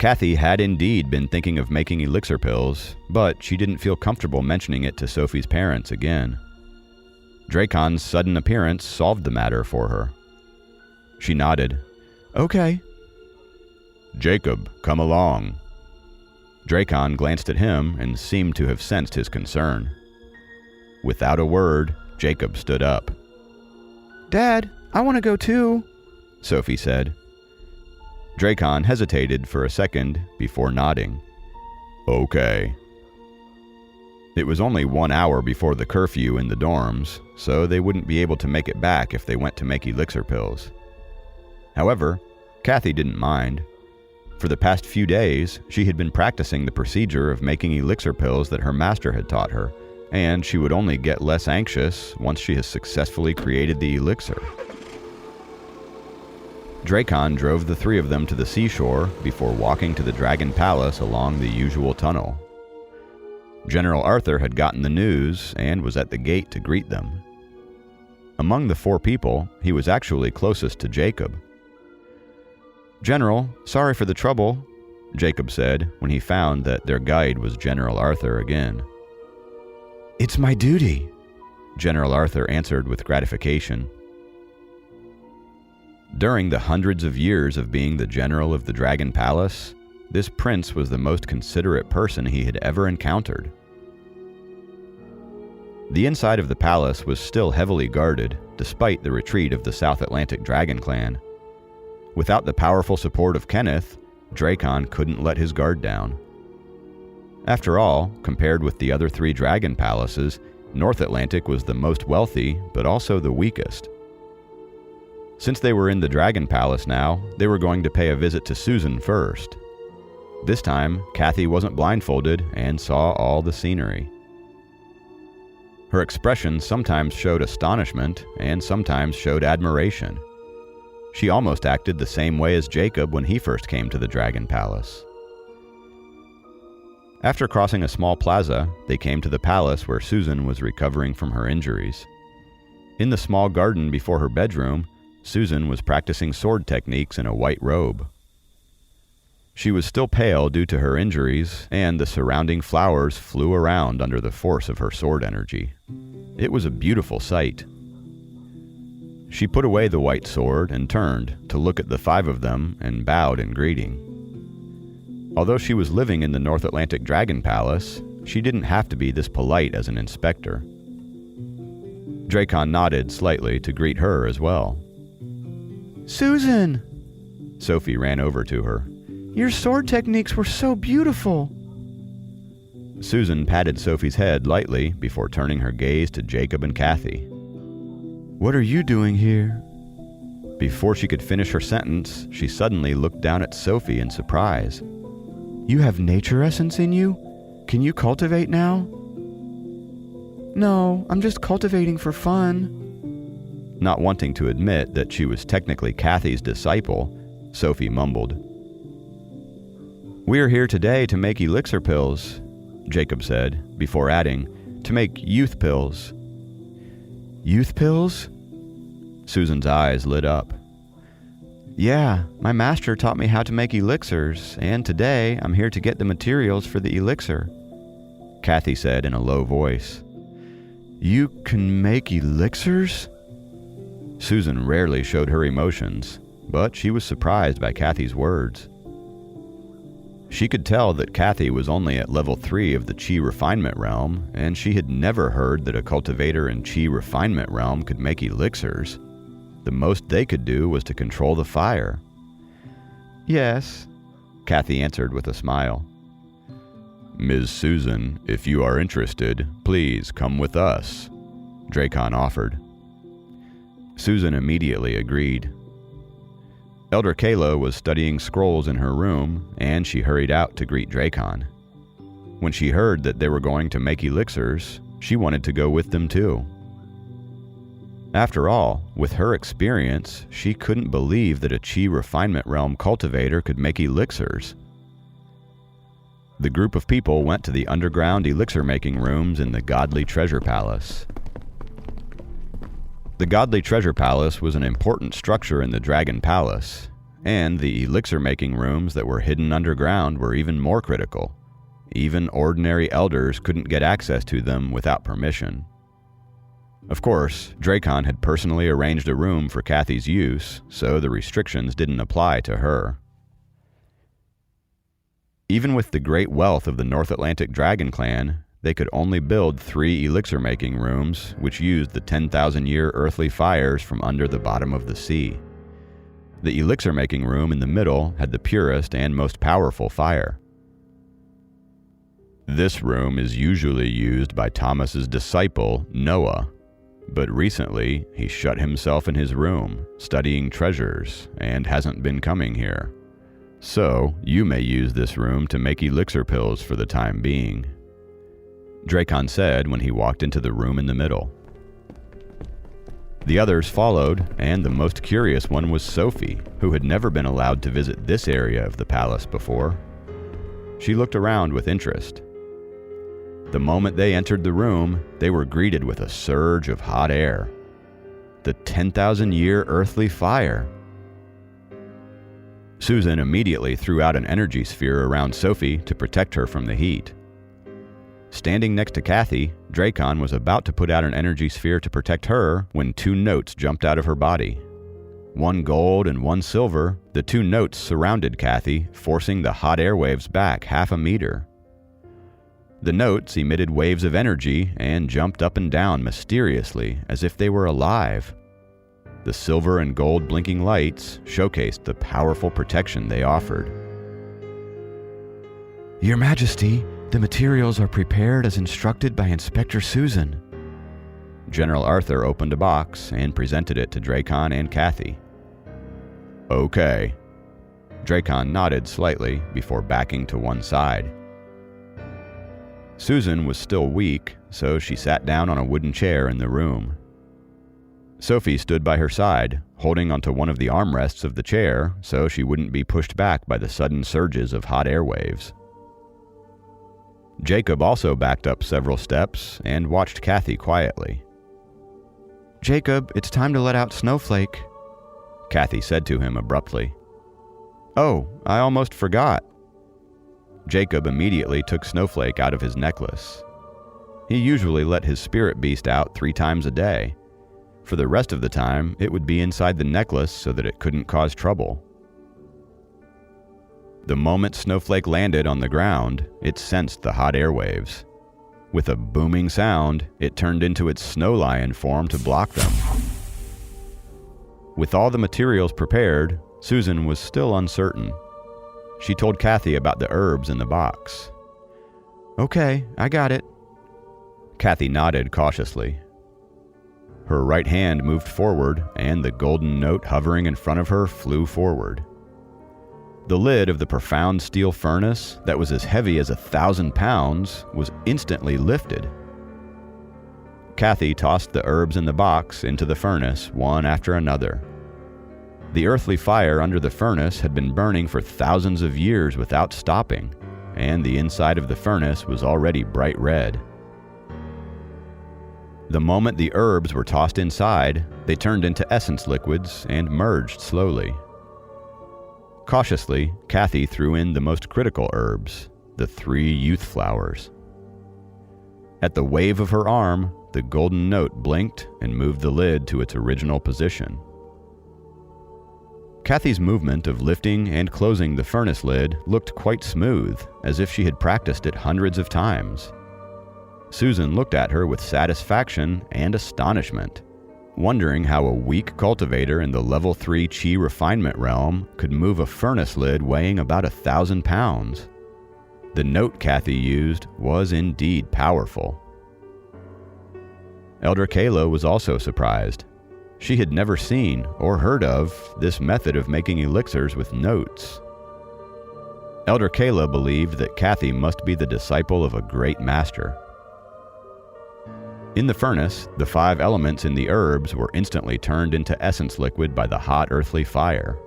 Kathy had indeed been thinking of making elixir pills, but she didn't feel comfortable mentioning it to Sophie's parents again. Dracon's sudden appearance solved the matter for her. She nodded. "Okay." "Jacob, come along." Dracon glanced at him and seemed to have sensed his concern. Without a word, Jacob stood up. "Dad, I want to go too," Sophie said. Dracon hesitated for a second before nodding. "Okay." It was only 1 hour before the curfew in the dorms, so they wouldn't be able to make it back if they went to make elixir pills. However, Kathy didn't mind. For the past few days, she had been practicing the procedure of making elixir pills that her master had taught her, and she would only get less anxious once she has successfully created the elixir. Dracon drove the three of them to the seashore before walking to the Dragon Palace along the usual tunnel. General Arthur had gotten the news and was at the gate to greet them. Among the 4 people, he was actually closest to Jacob. "General, sorry for the trouble," Jacob said when he found that their guide was General Arthur again. "It's my duty," General Arthur answered with gratification. During the hundreds of years of being the general of the Dragon Palace, this prince was the most considerate person he had ever encountered. The inside of the palace was still heavily guarded, despite the retreat of the South Atlantic Dragon Clan. Without the powerful support of Kenneth, Dracon couldn't let his guard down. After all, compared with the other 3 dragon palaces, North Atlantic was the most wealthy, but also the weakest. Since they were in the Dragon Palace now, they were going to pay a visit to Susan first. This time, Kathy wasn't blindfolded and saw all the scenery. Her expression sometimes showed astonishment and sometimes showed admiration. She almost acted the same way as Jacob when he first came to the Dragon Palace. After crossing a small plaza, they came to the palace where Susan was recovering from her injuries. In the small garden before her bedroom, Susan was practicing sword techniques in a white robe. She was still pale due to her injuries, and the surrounding flowers flew around under the force of her sword energy. It was a beautiful sight. She put away the white sword and turned to look at the 5 of them and bowed in greeting. Although she was living in the North Atlantic Dragon Palace, she didn't have to be this polite as an inspector. Dracon nodded slightly to greet her as well. "Susan!" Sophie ran over to her. "Your sword techniques were so beautiful." Susan patted Sophie's head lightly before turning her gaze to Jacob and Kathy. "What are you doing here?" Before she could finish her sentence, she suddenly looked down at Sophie in surprise. "You have nature essence in you? Can you cultivate now?" "No, I'm just cultivating for fun." Not wanting to admit that she was technically Kathy's disciple, Sophie mumbled. "We're here today to make elixir pills," Jacob said, before adding, "to make youth pills." "Youth pills?" Susan's eyes lit up. "Yeah, my master taught me how to make elixirs, and today I'm here to get the materials for the elixir," Kathy said in a low voice. "You can make elixirs?" Susan rarely showed her emotions, but she was surprised by Kathy's words. She could tell that Kathy was only at level 3 of the Chi Refinement Realm, and she had never heard that a cultivator in Chi Refinement Realm could make elixirs. The most they could do was to control the fire. "Yes," Kathy answered with a smile. "Ms. Susan, if you are interested, please come with us," Dracon offered. Susan immediately agreed. Elder Kayla was studying scrolls in her room, and she hurried out to greet Dracon. When she heard that they were going to make elixirs, she wanted to go with them too. After all, with her experience, she couldn't believe that a Chi Refinement Realm cultivator could make elixirs. The group of people went to the underground elixir-making rooms in the Godly Treasure Palace. The Godly Treasure Palace was an important structure in the Dragon Palace. and the elixir-making rooms that were hidden underground were even more critical. Even ordinary elders couldn't get access to them without permission. Of course, Dracon had personally arranged a room for Kathy's use, so the restrictions didn't apply to her. Even with the great wealth of the North Atlantic Dragon Clan, they could only build 3 elixir-making rooms, which used the 10,000-year earthly fires from under the bottom of the sea. The elixir-making room in the middle had the purest and most powerful fire. This room is usually used by Thomas's disciple, Noah, but recently he shut himself in his room, studying treasures, and hasn't been coming here. So, you may use this room to make elixir pills for the time being, Dracon said when he walked into the room in the middle. The others followed, and the most curious one was Sophie, who had never been allowed to visit this area of the palace before. She looked around with interest. The moment they entered the room, they were greeted with a surge of hot air. The 10,000-year earthly fire. Susan immediately threw out an energy sphere around Sophie to protect her from the heat. Standing next to Kathy, Dracon was about to put out an energy sphere to protect her when 2 notes jumped out of her body. 1 gold and 1 silver, the 2 notes surrounded Kathy, forcing the hot airwaves back half a meter. The notes emitted waves of energy and jumped up and down mysteriously as if they were alive. The silver and gold blinking lights showcased the powerful protection they offered. Your Majesty, the materials are prepared as instructed by Inspector Susan. General Arthur opened a box and presented it to Dracon and Kathy. Okay. Dracon nodded slightly before backing to one side. Susan was still weak, so she sat down on a wooden chair in the room. Sophie stood by her side, holding onto one of the armrests of the chair so she wouldn't be pushed back by the sudden surges of hot air waves. Jacob also backed up several steps and watched Kathy quietly. Jacob, it's time to let out Snowflake, Kathy said to him abruptly. Oh, I almost forgot. Jacob immediately took Snowflake out of his necklace. He usually let his spirit beast out 3 times a day. For the rest of the time, it would be inside the necklace so that it couldn't cause trouble. The moment Snowflake landed on the ground, it sensed the hot airwaves. With a booming sound, it turned into its snow lion form to block them. With all the materials prepared, Susan was still uncertain. She told Kathy about the herbs in the box. Okay, I got it. Kathy nodded cautiously. Her right hand moved forward, and the golden note hovering in front of her flew forward. The lid of the profound steel furnace, that was as heavy as 1,000 pounds, was instantly lifted. Kathy tossed the herbs in the box into the furnace, one after another. The earthly fire under the furnace had been burning for thousands of years without stopping, and the inside of the furnace was already bright red. The moment the herbs were tossed inside, they turned into essence liquids and merged slowly. Cautiously, Kathy threw in the most critical herbs, the 3 youth flowers. At the wave of her arm, the golden note blinked and moved the lid to its original position. Kathy's movement of lifting and closing the furnace lid looked quite smooth, as if she had practiced it hundreds of times. Susan looked at her with satisfaction and astonishment, wondering how a weak cultivator in the level 3 Chi refinement realm could move a furnace lid weighing about 1,000 pounds. The note Kathy used was indeed powerful. Elder Kayla was also surprised. She had never seen or heard of this method of making elixirs with notes. Elder Kayla believed that Kathy must be the disciple of a great master. In the furnace, the 5 elements in the herbs were instantly turned into essence liquid by the hot earthly fire.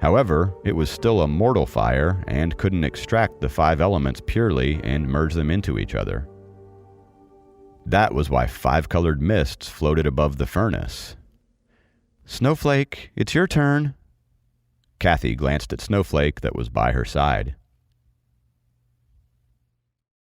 However, it was still a mortal fire and couldn't extract the 5 elements purely and merge them into each other. That was why 5-colored mists floated above the furnace. Snowflake, it's your turn. Kathy glanced at Snowflake that was by her side.